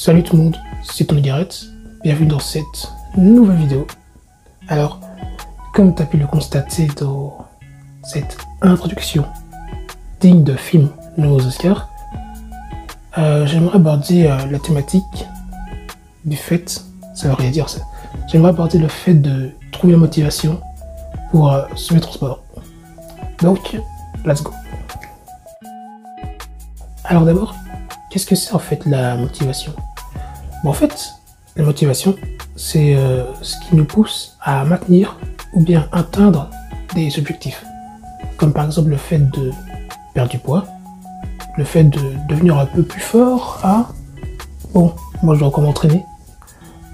Salut tout le monde, c'est Tony Garrett, bienvenue dans cette nouvelle vidéo. Alors, comme tu as pu le constater dans cette introduction digne de film nommé aux Oscars, j'aimerais aborder la thématique du fait, ça veut rien dire ça, j'aimerais aborder le fait de trouver la motivation pour se mettre au sport. Donc, let's go. Alors d'abord, qu'est-ce que c'est en fait la motivation? Bon, en fait, la motivation, c'est ce qui nous pousse à maintenir ou bien atteindre des objectifs. Comme par exemple le fait de perdre du poids, le fait de devenir un peu plus fort, bon, moi je dois encore m'entraîner,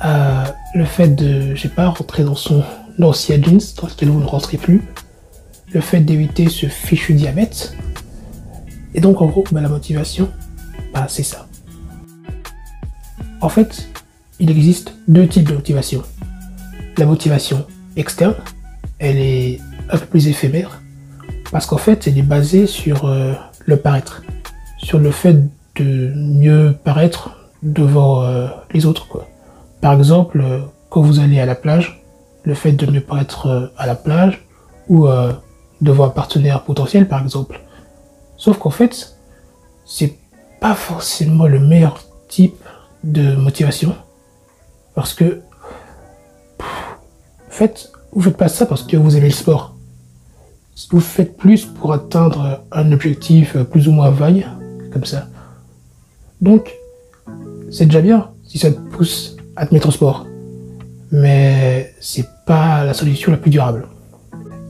le fait de, je sais pas, rentrer dans son ancien jeans dans lequel vous ne rentrez plus, le fait d'éviter ce fichu diabète. Et donc en gros, la motivation, c'est ça. En fait, il existe deux types de motivation. La motivation externe, elle est un peu plus éphémère, parce qu'en fait, elle est basée sur le paraître, sur le fait de mieux paraître devant les autres, quoi. Par exemple, quand vous allez à la plage, le fait de mieux paraître à la plage, ou devant un partenaire potentiel, par exemple. Sauf qu'en fait, c'est pas forcément le meilleur type de motivation, parce que en fait, vous faites pas ça parce que vous aimez le sport. Vous faites plus pour atteindre un objectif plus ou moins vague, comme ça. Donc, c'est déjà bien si ça te pousse à te mettre au sport, mais c'est pas la solution la plus durable.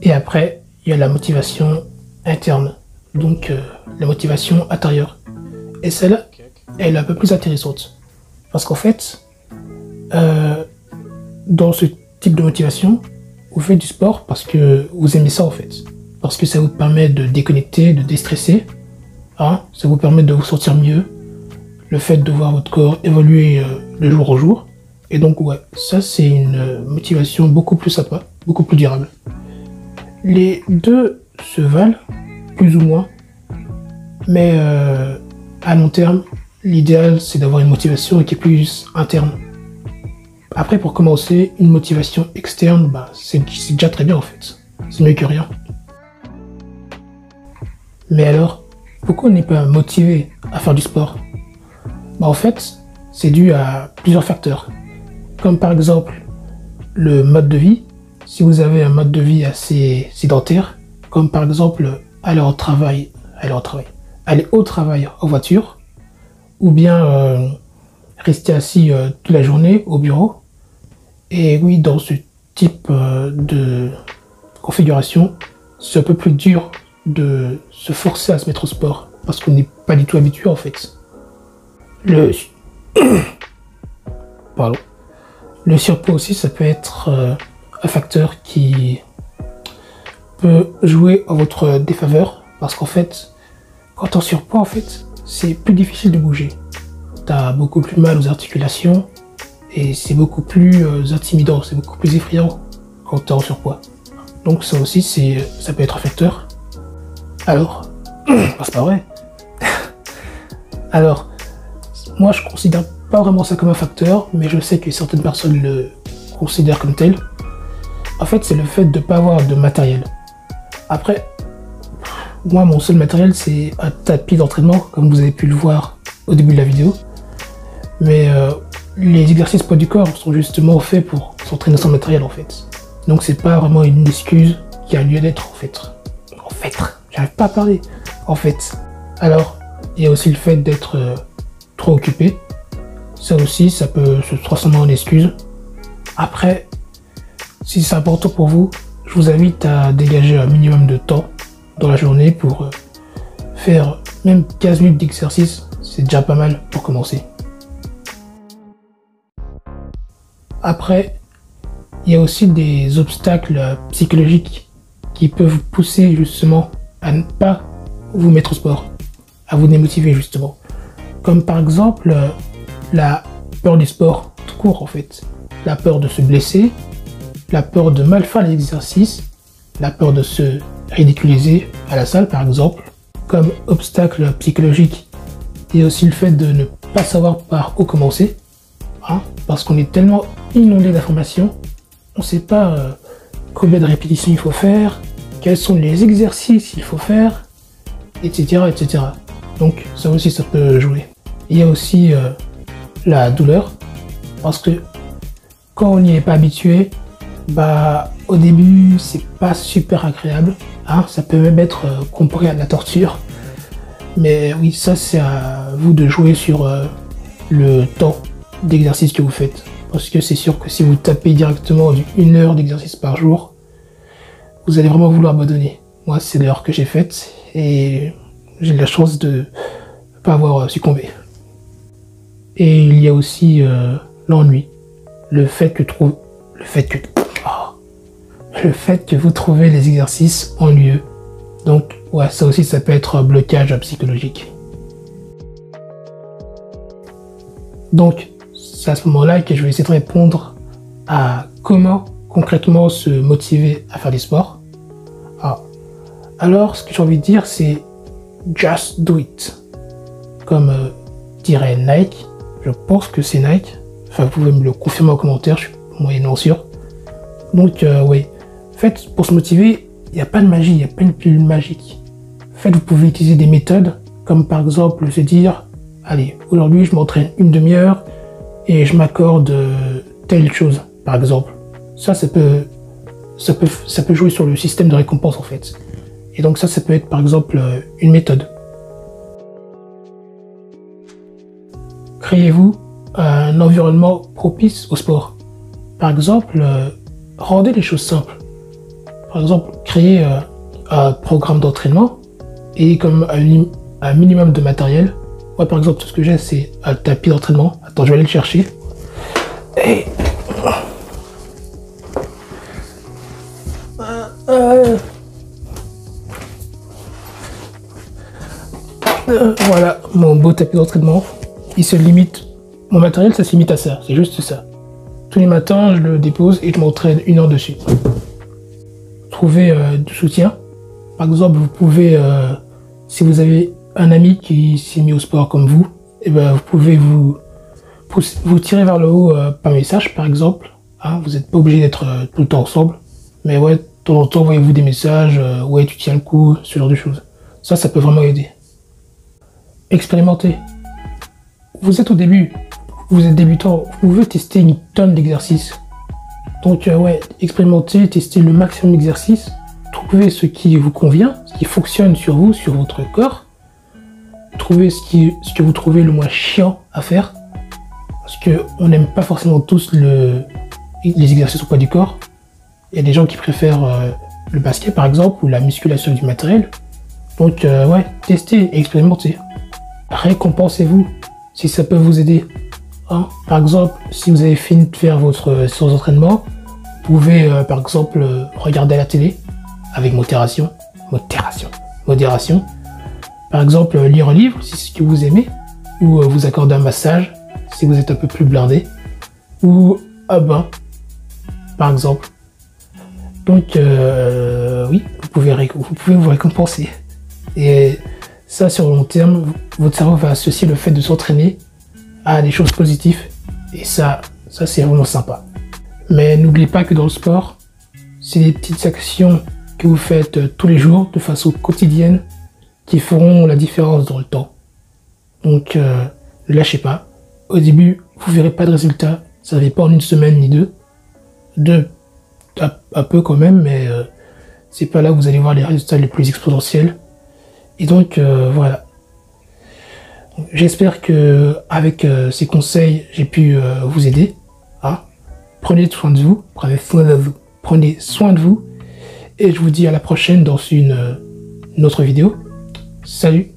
Et après, il y a la motivation interne, donc la motivation intérieure. Et celle-là, elle est un peu plus intéressante. Parce qu'en fait, dans ce type de motivation, vous faites du sport parce que vous aimez ça en fait. Parce que ça vous permet de déconnecter, de déstresser. Ça vous permet de vous sentir mieux. Le fait de voir votre corps évoluer de jour en jour. Et donc ouais, ça c'est une motivation beaucoup plus sympa, beaucoup plus durable. Les deux se valent, plus ou moins. Mais à long terme, l'idéal c'est d'avoir une motivation qui est plus interne. Après, pour commencer, une motivation externe, c'est déjà très bien en fait. C'est mieux que rien. Mais alors, pourquoi on n'est pas motivé à faire du sport? En fait, c'est dû à plusieurs facteurs. Comme par exemple, le mode de vie. Si vous avez un mode de vie assez sédentaire, comme par exemple aller au travail en voiture, ou bien rester assis toute la journée au bureau. Et oui, dans ce type de configuration, c'est un peu plus dur de se forcer à se mettre au sport, parce qu'on n'est pas du tout habitué en fait. Le surpoids aussi, ça peut être un facteur qui peut jouer en votre défaveur, parce qu'en fait, quand t'es en surpoids, en fait, c'est plus difficile de bouger. T'as beaucoup plus mal aux articulations et c'est beaucoup plus intimidant, c'est beaucoup plus effrayant quand t'es en surpoids. Donc ça aussi, ça peut être un facteur. Alors, c'est pas vrai. Alors, moi je considère pas vraiment ça comme un facteur, mais je sais que certaines personnes le considèrent comme tel. En fait, c'est le fait de pas avoir de matériel. Après, moi, mon seul matériel, c'est un tapis d'entraînement, comme vous avez pu le voir au début de la vidéo. Mais les exercices poids du corps sont justement faits pour s'entraîner sans matériel, en fait. Donc, c'est pas vraiment une excuse qui a lieu d'être, en fait. J'arrive pas à parler, en fait. Alors, il y a aussi le fait d'être trop occupé. Ça aussi, ça peut se transformer en excuse. Après, si c'est important pour vous, je vous invite à dégager un minimum de temps dans la journée pour faire même 15 minutes d'exercice, c'est déjà pas mal pour commencer. Après, il y a aussi des obstacles psychologiques qui peuvent vous pousser justement à ne pas vous mettre au sport, à vous démotiver justement. Comme par exemple la peur du sport tout court en fait, la peur de se blesser, la peur de mal faire les exercices, la peur de se ridiculiser à la salle par exemple. Comme obstacle psychologique, il y a aussi le fait de ne pas savoir par où commencer, hein, parce qu'on est tellement inondé d'informations, on ne sait pas combien de répétitions il faut faire, quels sont les exercices qu'il faut faire, etc., etc. Donc ça aussi, ça peut jouer. Il y a aussi la douleur, parce que quand on n'y est pas habitué, bah au début c'est pas super agréable, hein, ça peut même être comparé à de la torture. Mais oui, ça c'est à vous de jouer sur le temps d'exercice que vous faites. Parce que c'est sûr que si vous tapez directement une heure d'exercice par jour, vous allez vraiment vouloir abandonner. Moi, c'est l'heure que j'ai faite et j'ai de la chance de ne pas avoir succombé. Et il y a aussi l'ennui. Le fait que vous trouvez les exercices ennuyeux. Donc, ouais, ça aussi, ça peut être un blocage psychologique. Donc, c'est à ce moment-là que je vais essayer de répondre à comment concrètement se motiver à faire du sport. Alors, ce que j'ai envie de dire, c'est just do it. Comme dirait Nike, je pense que c'est Nike. Enfin, vous pouvez me le confirmer en commentaire, je suis moyennement sûr. Donc, oui. En fait, pour se motiver, il n'y a pas de magie, il n'y a pas une pilule magique. En fait, vous pouvez utiliser des méthodes, comme par exemple se dire, allez, aujourd'hui je m'entraîne une demi-heure et je m'accorde telle chose, par exemple. Ça peut jouer sur le système de récompense en fait. Et donc ça peut être par exemple une méthode. Créez-vous un environnement propice au sport. Par exemple, rendez les choses simples. Par exemple, créez un programme d'entraînement et comme un minimum de matériel. Moi, par exemple, tout ce que j'ai, c'est un tapis d'entraînement. Attends, je vais aller le chercher. Et... voilà, mon beau tapis d'entraînement. Il se limite... Mon matériel, ça se limite à ça. C'est juste ça. Tous les matins, je le dépose et je m'entraîne 1 heure dessus. Trouver du soutien. Par exemple, vous pouvez, si vous avez un ami qui s'est mis au sport comme vous, et ben vous pouvez vous tirer vers le haut par message, par exemple. Hein, vous n'êtes pas obligé d'être tout le temps ensemble. Mais ouais, de temps en temps, envoyez-vous des messages, ouais, tu tiens le coup, ce genre de choses. Ça peut vraiment aider. Expérimentez. Vous êtes au début, vous êtes débutant, vous pouvez tester une tonne d'exercices. Donc ouais, expérimentez, testez le maximum d'exercices, trouvez ce qui vous convient, ce qui fonctionne sur vous, sur votre corps. Trouvez ce que vous trouvez le moins chiant à faire. Parce qu'on n'aime pas forcément tous les exercices au poids du corps. Il y a des gens qui préfèrent le basket par exemple, ou la musculation du matériel. Donc ouais, testez et expérimentez. Récompensez-vous si ça peut vous aider. Hein, par exemple, si vous avez fini de faire votre séance d'entraînement, vous pouvez par exemple regarder la télé avec modération. Par exemple, lire un livre si c'est ce que vous aimez, ou vous accorder un massage si vous êtes un peu plus blindé, ou un bain, par exemple. Donc oui, vous pouvez vous récompenser. Et ça, sur le long terme, votre cerveau va associer le fait de s'entraîner à des choses positives. Et ça c'est vraiment sympa. Mais n'oubliez pas que dans le sport, c'est des petites actions que vous faites tous les jours, de façon quotidienne, qui feront la différence dans le temps. Donc, ne lâchez pas. Au début, vous verrez pas de résultat. Ça ne va pas en 1 semaine ni 2. 2, un peu quand même, mais c'est pas là où vous allez voir les résultats les plus exponentiels. Et donc, voilà. J'espère que avec ces conseils, j'ai pu vous aider. Hein. Prenez soin de vous, prenez soin de vous, et je vous dis à la prochaine dans une autre vidéo. Salut!